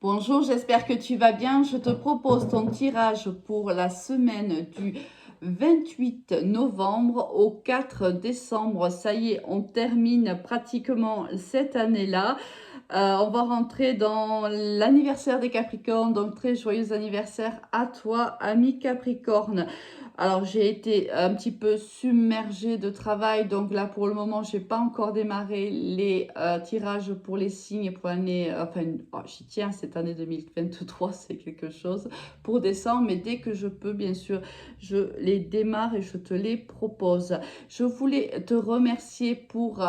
Bonjour, j'espère que tu vas bien. Je te propose ton tirage pour la semaine du 28 novembre au 4 décembre. Ça y est, on termine pratiquement cette année-là. On va rentrer dans l'anniversaire des Capricornes, donc très joyeux anniversaire à toi, ami Capricorne. Alors, j'ai été un petit peu submergée de travail, donc là, pour le moment, j'ai pas encore démarré les tirages pour les signes pour l'année, j'y tiens, cette année 2023, c'est quelque chose pour décembre, mais dès que je peux, bien sûr, je les démarre et je te les propose. Je voulais te remercier pour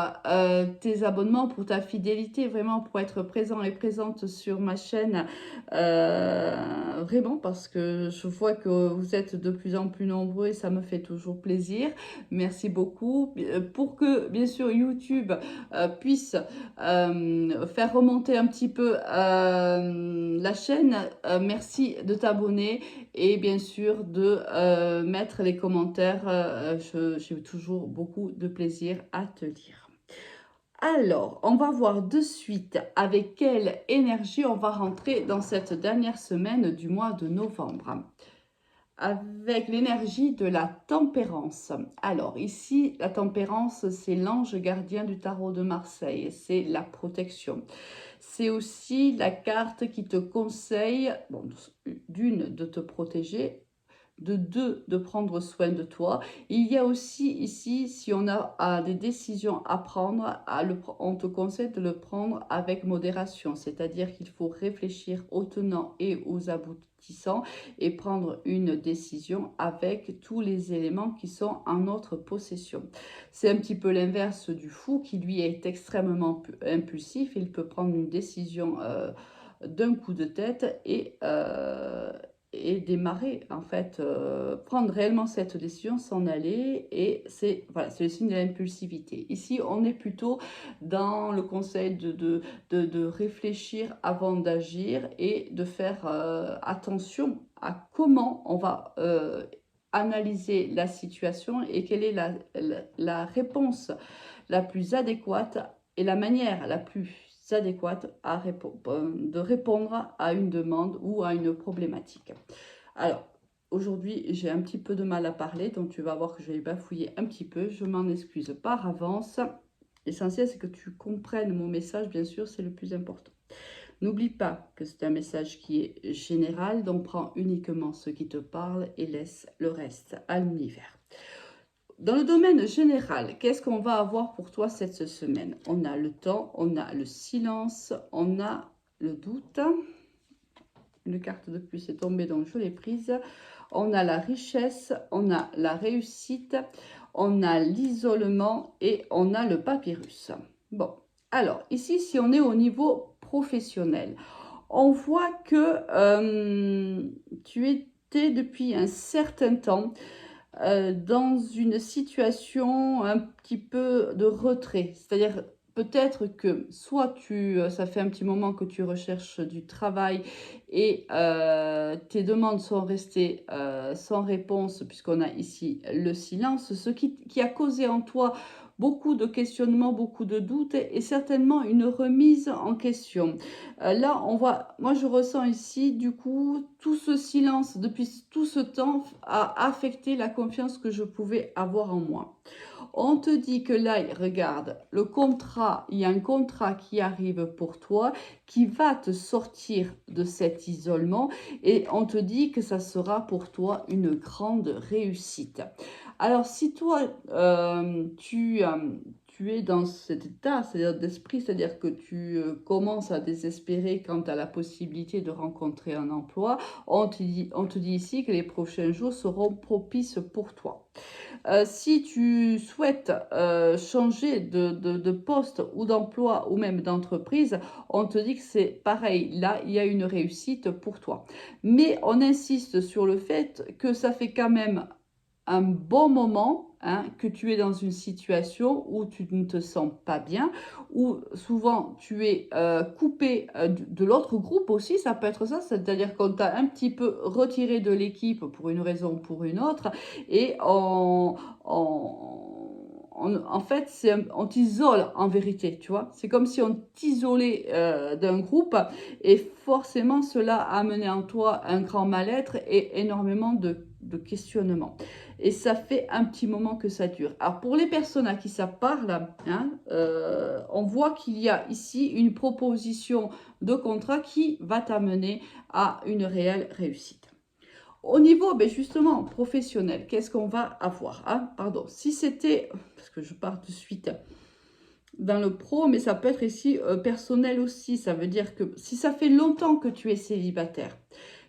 tes abonnements, pour ta fidélité, vraiment pour être présent et présente sur ma chaîne. Vraiment parce que je vois que vous êtes de plus en plus nombreux et ça me fait toujours plaisir. Merci beaucoup. Pour que, bien sûr, YouTube puisse faire remonter un petit peu la chaîne, merci de t'abonner et bien sûr de mettre les commentaires. J'ai toujours beaucoup de plaisir à te lire. Alors, on va voir de suite avec quelle énergie on va rentrer dans cette dernière semaine du mois de novembre. Avec l'énergie de la tempérance. Alors ici, la tempérance, c'est l'ange gardien du tarot de Marseille, c'est la protection. C'est aussi la carte qui te conseille, bon, d'une, de te protéger, de deux, de prendre soin de toi. Il y a aussi ici, si on a des décisions à prendre, on te conseille de le prendre avec modération, c'est-à-dire qu'il faut réfléchir aux tenants et aux aboutissants et prendre une décision avec tous les éléments qui sont en notre possession. C'est un petit peu l'inverse du fou qui lui est extrêmement impulsif. Il peut prendre une décision d'un coup de tête et démarrer, en fait, prendre réellement cette décision, s'en aller, et c'est voilà, c'est le signe de l'impulsivité. Ici, on est plutôt dans le conseil de réfléchir avant d'agir et de faire attention à comment on va analyser la situation et quelle est la réponse la plus adéquate et la manière la plus adéquate de répondre à une demande ou à une problématique. Alors, aujourd'hui, j'ai un petit peu de mal à parler, donc tu vas voir que je vais bafouiller un petit peu. Je m'en excuse par avance. L'essentiel, c'est que tu comprennes mon message, bien sûr, c'est le plus important. N'oublie pas que c'est un message qui est général, donc prends uniquement ce qui te parle et laisse le reste à l'univers. Dans le domaine général, qu'est-ce qu'on va avoir pour toi cette semaine? On a le temps, on a le silence, on a le doute. Une carte de plus est tombée, donc je l'ai prise. On a la richesse, on a la réussite, on a l'isolement et on a le papyrus. Bon, alors ici, si on est au niveau professionnel, on voit que tu étais depuis un certain temps dans une situation un petit peu de retrait. C'est-à-dire peut-être que soit ça fait un petit moment que tu recherches du travail et tes demandes sont restées sans réponse puisqu'on a ici le silence, ce qui a causé en toi beaucoup de questionnements, beaucoup de doutes et certainement une remise en question. Là, moi je ressens ici, du coup, tout ce silence depuis tout ce temps a affecté la confiance que je pouvais avoir en moi. On te dit que là, regarde, il y a un contrat qui arrive pour toi, qui va te sortir de cet isolement et on te dit que ça sera pour toi une grande réussite. Alors, si toi, tu es dans cet état, c'est-à-dire d'esprit, c'est-à-dire que tu commences à désespérer quant à la possibilité de rencontrer un emploi, on te dit ici que les prochains jours seront propices pour toi. Si tu souhaites changer de poste ou d'emploi ou même d'entreprise, on te dit que c'est pareil. Là, il y a une réussite pour toi. Mais on insiste sur le fait que ça fait quand même un bon moment que tu es dans une situation où tu ne te sens pas bien, où souvent tu es coupé de l'autre groupe aussi, ça peut être ça, c'est-à-dire qu'on t'a un petit peu retiré de l'équipe pour une raison ou pour une autre, et en fait, on t'isole en vérité, tu vois. C'est comme si on t'isolait d'un groupe et forcément cela a amené en toi un grand mal-être et énormément de questionnements. Et ça fait un petit moment que ça dure. Alors pour les personnes à qui ça parle, hein, on voit qu'il y a ici une proposition de contrat qui va t'amener à une réelle réussite. Au niveau, ben justement, professionnel, qu'est-ce qu'on va avoir, hein? Pardon, si c'était, parce que je pars de suite dans le pro, mais ça peut être ici personnel aussi. Ça veut dire que si ça fait longtemps que tu es célibataire,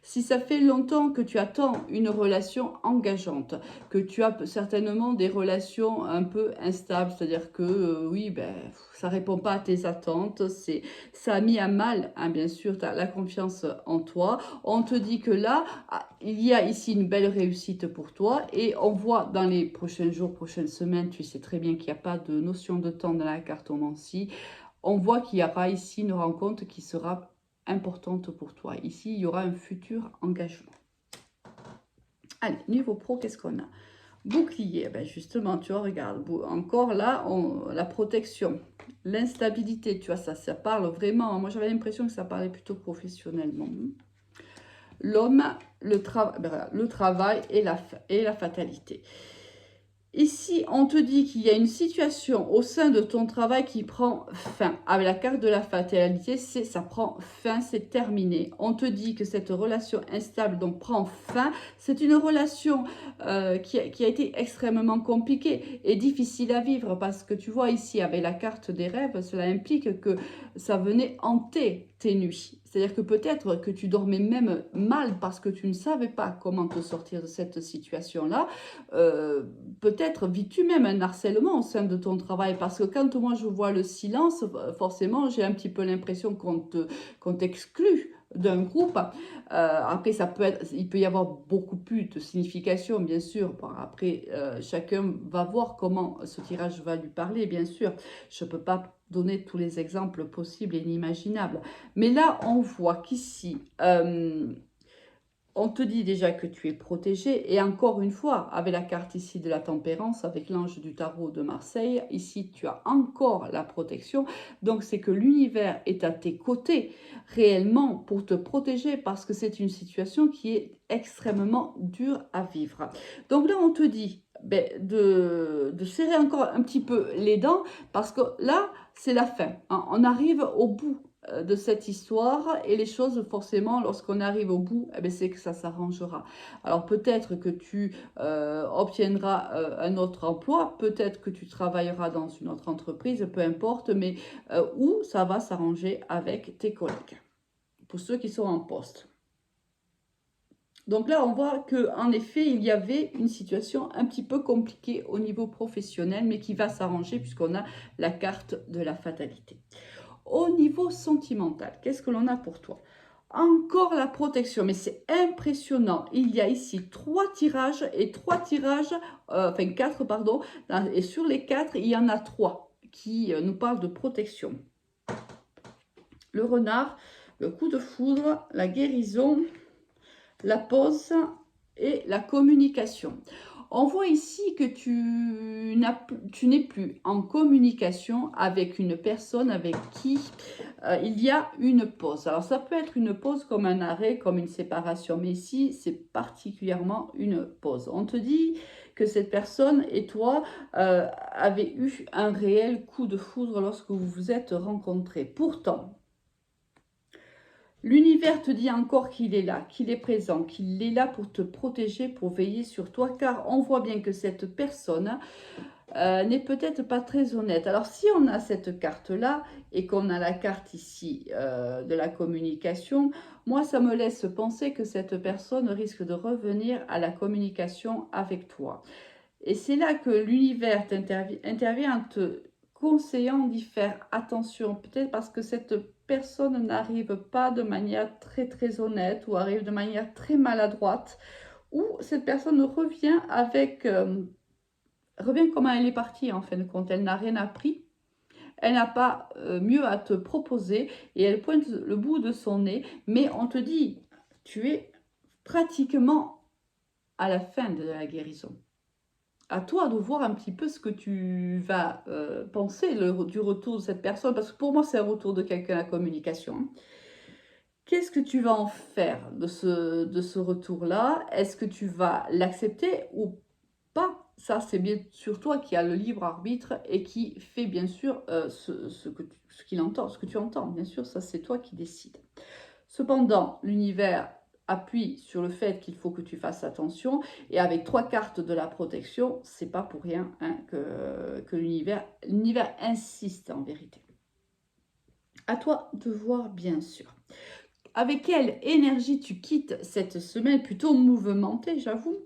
si ça fait longtemps que tu attends une relation engageante, que tu as certainement des relations un peu instables, c'est-à-dire que oui, ben, ça répond pas à tes attentes, ça a mis à mal, hein, bien sûr, la confiance en toi. On te dit que là, il y a ici une belle réussite pour toi et on voit dans les prochains jours, prochaines semaines, tu sais très bien qu'il n'y a pas de notion de temps dans la cartomancie. On voit qu'il y aura ici une rencontre qui sera importante pour toi. Ici, il y aura un futur engagement. Allez, niveau pro, qu'est-ce qu'on a? Bouclier, ben justement, tu vois, regarde, encore là, la protection, l'instabilité, tu vois, ça parle vraiment. Moi, j'avais l'impression que ça parlait plutôt professionnellement. L'homme, le travail et la fatalité. Ici, on te dit qu'il y a une situation au sein de ton travail qui prend fin. Avec la carte de la fatalité, ça prend fin, c'est terminé. On te dit que cette relation instable donc prend fin. C'est une relation qui a été extrêmement compliquée et difficile à vivre parce que tu vois ici, avec la carte des rêves, cela implique que ça venait hanter tes nuits. C'est-à-dire que peut-être que tu dormais même mal parce que tu ne savais pas comment te sortir de cette situation-là. Peut-être vis-tu même un harcèlement au sein de ton travail parce que quand moi je vois le silence, forcément j'ai un petit peu l'impression qu'on t'exclut d'un groupe. Après, il peut y avoir beaucoup plus de signification, bien sûr. Bon, après, chacun va voir comment ce tirage va lui parler, bien sûr. Je ne peux pas donner tous les exemples possibles et inimaginables. Mais là, on voit qu'ici, on te dit déjà que tu es protégé et encore une fois, avec la carte ici de la tempérance, avec l'ange du tarot de Marseille, ici tu as encore la protection. Donc c'est que l'univers est à tes côtés réellement pour te protéger parce que c'est une situation qui est extrêmement dure à vivre. Donc là on te dit ben, de serrer encore un petit peu les dents parce que là c'est la fin. Hein. On arrive au bout de cette histoire et les choses forcément lorsqu'on arrive au bout c'est que ça s'arrangera. Alors peut-être que tu obtiendras un autre emploi, peut-être que tu travailleras dans une autre entreprise, peu importe, mais où ça va s'arranger avec tes collègues pour ceux qui sont en poste. Donc là, on voit qu'en effet, il y avait une situation un petit peu compliquée au niveau professionnel, mais qui va s'arranger puisqu'on a la carte de la fatalité. Au niveau sentimental, qu'est-ce que l'on a pour toi? Encore la protection, mais c'est impressionnant. Il y a ici 3 tirages et 3 tirages, enfin 4 pardon, et sur les 4, il y en a 3 qui nous parlent de protection. Le renard, le coup de foudre, la guérison, la pause et la communication. On voit ici que tu n'es plus en communication avec une personne avec qui il y a une pause. Alors ça peut être une pause comme un arrêt, comme une séparation, mais ici c'est particulièrement une pause. On te dit que cette personne et toi avez eu un réel coup de foudre lorsque vous vous êtes rencontrés. Pourtant, l'univers te dit encore qu'il est là, qu'il est présent, qu'il est là pour te protéger, pour veiller sur toi, car on voit bien que cette personne n'est peut-être pas très honnête. Alors si on a cette carte-là et qu'on a la carte ici de la communication, moi ça me laisse penser que cette personne risque de revenir à la communication avec toi. Et c'est là que l'univers intervient en te conseillant d'y faire attention, peut-être parce que cette personne n'arrive pas de manière très honnête ou arrive de manière très maladroite, ou cette personne revient avec revient comment elle est partie en fin de compte. Elle n'a rien appris, elle n'a pas mieux à te proposer et elle pointe le bout de son nez, mais on te dit tu es pratiquement à la fin de la guérison. à toi de voir un petit peu ce que tu vas penser du retour de cette personne, parce que pour moi, c'est un retour de quelqu'un à la communication, hein. Qu'est-ce que tu vas en faire de ce retour-là? Est-ce que tu vas l'accepter ou pas? Ça, c'est bien sûr toi qui as le libre arbitre et qui fait bien sûr ce qu'il entend, ce que tu entends. Bien sûr, ça, c'est toi qui décides. Cependant, l'univers appuie sur le fait qu'il faut que tu fasses attention et avec 3 cartes de la protection, c'est pas pour rien, hein, que l'univers insiste en vérité. À toi de voir bien sûr. Avec quelle énergie tu quittes cette semaine plutôt mouvementée, j'avoue?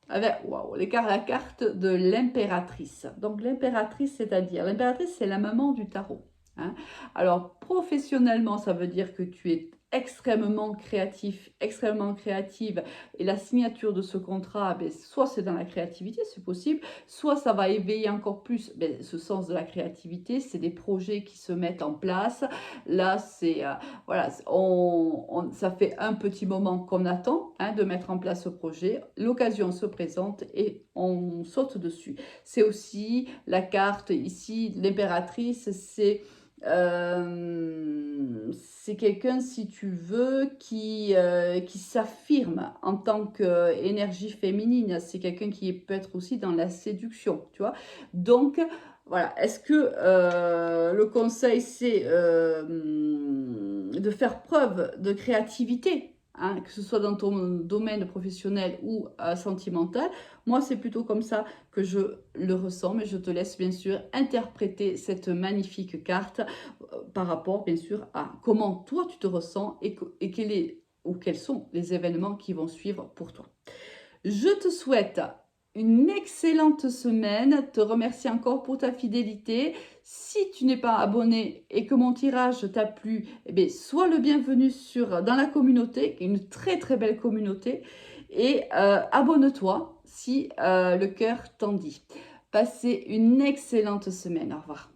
Avec, waouh, la carte de l'impératrice. Donc l'impératrice, c'est-à-dire, l'impératrice, c'est la maman du tarot, hein. Alors professionnellement, ça veut dire que tu es extrêmement créatif, extrêmement créative, et la signature de ce contrat, ben, soit c'est dans la créativité, c'est possible, soit ça va éveiller encore plus ben, ce sens de la créativité, c'est des projets qui se mettent en place. Là, c'est voilà, ça fait un petit moment qu'on attend, hein, de mettre en place ce projet. L'occasion se présente et on saute dessus. C'est aussi la carte ici, l'impératrice, c'est quelqu'un, si tu veux, qui s'affirme en tant qu'énergie féminine. C'est quelqu'un qui peut être aussi dans la séduction, tu vois. Donc, voilà, est-ce que le conseil, c'est de faire preuve de créativité, hein, que ce soit dans ton domaine professionnel ou sentimental? Moi, c'est plutôt comme ça que je le ressens, mais je te laisse bien sûr interpréter cette magnifique carte par rapport bien sûr à comment toi tu te ressens et quels sont les événements qui vont suivre pour toi. Je te souhaite une excellente semaine, te remercie encore pour ta fidélité. Si tu n'es pas abonné et que mon tirage t'a plu, eh bien, sois le bienvenu dans la communauté, une très très belle communauté, et abonne-toi si le cœur t'en dit. Passez une excellente semaine. Au revoir.